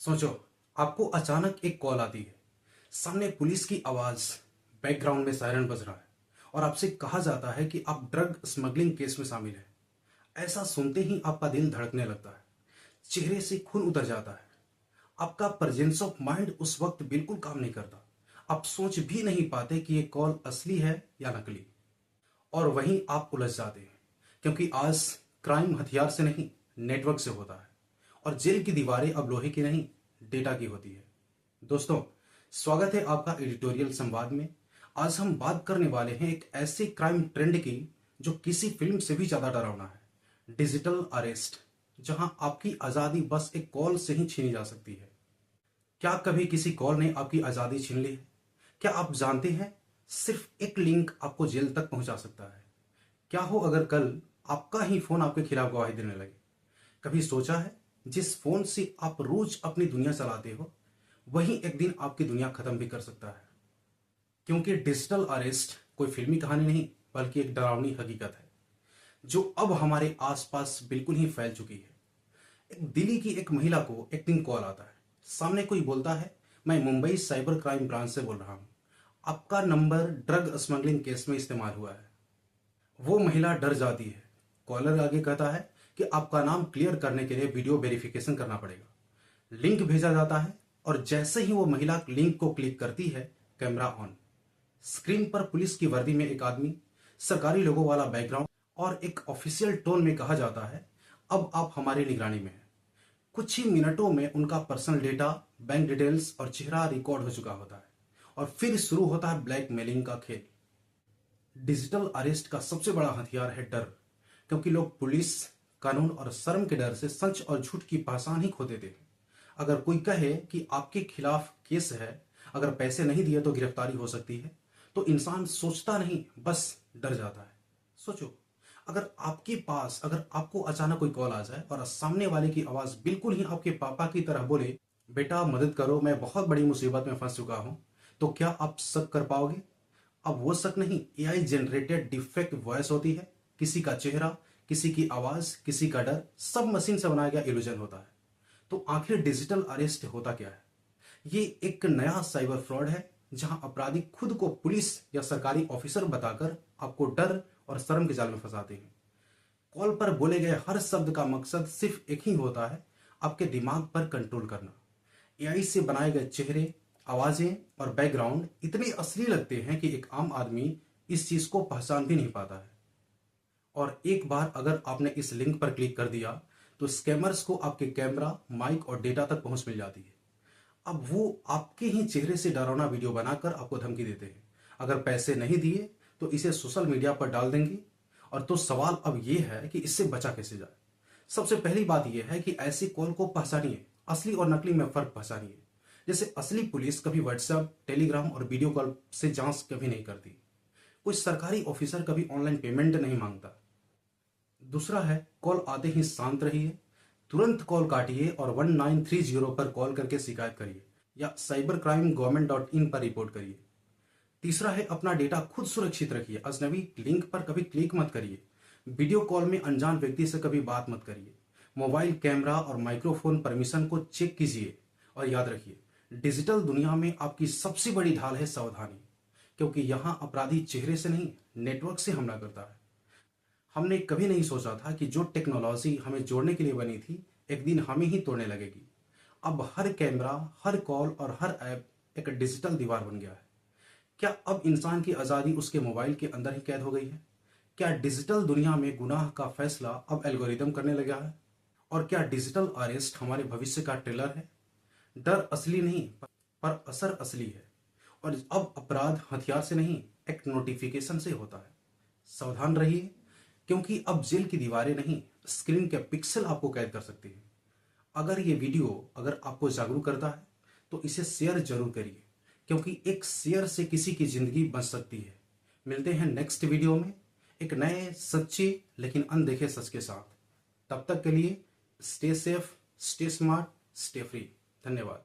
सोचो, आपको अचानक एक कॉल आती है। सामने पुलिस की आवाज, बैकग्राउंड में सायरन बज रहा है और आपसे कहा जाता है कि आप ड्रग स्मगलिंग केस में शामिल हैं। ऐसा सुनते ही आपका दिल धड़कने लगता है, चेहरे से खून उतर जाता है। आपका प्रेजेंस ऑफ माइंड उस वक्त बिल्कुल काम नहीं करता। आप सोच भी नहीं पाते कि ये कॉल असली है या नकली। और वहीं आप उलझ जाते हैं, क्योंकि आज क्राइम हथियार से नहीं, नेटवर्क से होता है। और जेल की दीवारें अब लोहे की नहीं, डेटा की होती है। दोस्तों, स्वागत है आपका एडिटोरियल संवाद में। आज हम बात करने वाले हैं एक ऐसे क्राइम ट्रेंड की जो किसी फिल्म से भी ज्यादा डरावना है, डिजिटल अरेस्ट, जहां आपकी आजादी बस एक कॉल से ही छीनी जा सकती है। क्या कभी किसी कॉल ने आपकी आजादी छीन ली है? क्या आप जानते हैं, सिर्फ एक लिंक आपको जेल तक पहुंचा सकता है। क्या हो अगर कल आपका ही फोन आपके खिलाफ गवाही देने लगे? कभी सोचा है, जिस फोन से आप रोज अपनी दुनिया चलाते हो, वही एक दिन आपकी दुनिया खत्म भी कर सकता है। क्योंकि डिजिटल अरेस्ट कोई फिल्मी कहानी नहीं, बल्कि एक डरावनी हकीकत है जो अब हमारे आसपास बिल्कुल ही फैल चुकी है। एक दिल्ली की एक महिला को एक दिन कॉल आता है। सामने कोई बोलता है, मैं मुंबई साइबर क्राइम ब्रांच से बोल रहा हूं, आपका नंबर ड्रग स्मगलिंग केस में इस्तेमाल हुआ है। वो महिला डर जाती है। कॉलर आगे कहता है कि आपका नाम क्लियर करने के लिए वीडियो वेरिफिकेशन करना पड़ेगा। लिंक भेजा जाता है और जैसे ही वो महिला लिंक को क्लिक करती है, कैमरा ऑन। स्क्रीन पर पुलिस की वर्दी में एक आदमी, सरकारी लोगों वाला बैकग्राउंड और एक ऑफिशियल टोन में कहा जाता है, अब आप हमारी निगरानी में हैं। कुछ ही मिनटों में उनका पर्सनल डेटा, बैंक डिटेल्स और चेहरा रिकॉर्ड हो चुका होता है और फिर शुरू होता है ब्लैकमेलिंग का खेल। डिजिटल अरेस्ट का सबसे बड़ा हथियार है डर, क्योंकि लोग पुलिस, कानून और शर्म के डर से सच और झूठ की पहचान ही खो देते हैं। अगर कोई कहे कि आपके खिलाफ केस है, अगर पैसे नहीं दिए तो गिरफ्तारी हो सकती है, तो इंसान सोचता नहीं, बस डर जाता है। सोचो, अगर आपको अचानक कोई कॉल आ जाए और सामने वाले की आवाज बिल्कुल ही आपके पापा की तरह बोले, बेटा मदद करो, मैं बहुत बड़ी मुसीबत में फंस चुका हूं, तो क्या आप शक कर पाओगे? अब वो शक नहीं, एआई जनरेटेड डिफेक्ट वॉइस होती है। किसी का चेहरा, किसी की आवाज, किसी का डर, सब मशीन से बनाया गया इल्यूजन होता है। तो आखिर डिजिटल अरेस्ट होता क्या है? ये एक नया साइबर फ्रॉड है, जहां अपराधी खुद को पुलिस या सरकारी ऑफिसर बताकर आपको डर और शर्म के जाल में फंसाते हैं। कॉल पर बोले गए हर शब्द का मकसद सिर्फ एक ही होता है, आपके दिमाग पर कंट्रोल करना। एआई से बनाए गए चेहरे, आवाजें और बैकग्राउंड इतने असली लगते हैं कि एक आम आदमी इस चीज को पहचान भी नहीं पाता है। और एक बार अगर आपने इस लिंक पर क्लिक कर दिया, तो स्कैमर्स को आपके कैमरा, माइक और डेटा तक पहुंच मिल जाती है। अब वो आपके ही चेहरे से डरावना वीडियो बनाकर आपको धमकी देते हैं, अगर पैसे नहीं दिए तो इसे सोशल मीडिया पर डाल देंगे। और तो सवाल अब यह है कि इससे बचा कैसे जाए। सबसे पहली बात यह है कि ऐसी कॉल को पहचानिए, असली और नकली में फर्क पहचानिए। जैसे असली पुलिस कभी व्हाट्सएप, टेलीग्राम और वीडियो कॉल से जांच कभी नहीं करती। कोई सरकारी ऑफिसर कभी ऑनलाइन पेमेंट नहीं मांगता। दूसरा है, कॉल आते ही शांत रहिए, तुरंत कॉल काटिए और 1930 पर कॉल करके शिकायत करिए या साइबर क्राइम गवर्नमेंट.in पर रिपोर्ट करिए। तीसरा है, अपना डेटा खुद सुरक्षित रखिए, अजनबी लिंक पर कभी क्लिक मत करिए। वीडियो कॉल में अनजान व्यक्ति से कभी बात मत करिए। मोबाइल कैमरा और माइक्रोफोन परमिशन को चेक कीजिए। और याद रखिए, डिजिटल दुनिया में आपकी सबसे बड़ी ढाल है सावधानी, क्योंकि यहां अपराधी चेहरे से नहीं, नेटवर्क से हमला करता है। हमने कभी नहीं सोचा था कि जो टेक्नोलॉजी हमें जोड़ने के लिए बनी थी, एक दिन हमें ही तोड़ने लगेगी। अब हर कैमरा, हर कॉल और हर ऐप एक डिजिटल दीवार बन गया है। क्या अब इंसान की आजादी उसके मोबाइल के अंदर ही कैद हो गई है? क्या डिजिटल दुनिया में गुनाह का फैसला अब एल्गोरिदम करने लगा है? और क्या डिजिटल अरेस्ट हमारे भविष्य का ट्रेलर है? डर असली नहीं, पर असर असली है। और अब अपराध हथियार से नहीं, एक नोटिफिकेशन से होता है। सावधान रहिए, क्योंकि अब जेल की दीवारें नहीं, स्क्रीन के पिक्सल आपको कैद कर सकती है। अगर ये वीडियो अगर आपको जागरूक करता है, तो इसे शेयर जरूर करिए, क्योंकि एक शेयर से किसी की जिंदगी बच सकती है। मिलते हैं नेक्स्ट वीडियो में एक नए, सच्चे लेकिन अनदेखे सच के साथ। तब तक के लिए stay safe, stay smart, stay free. धन्यवाद।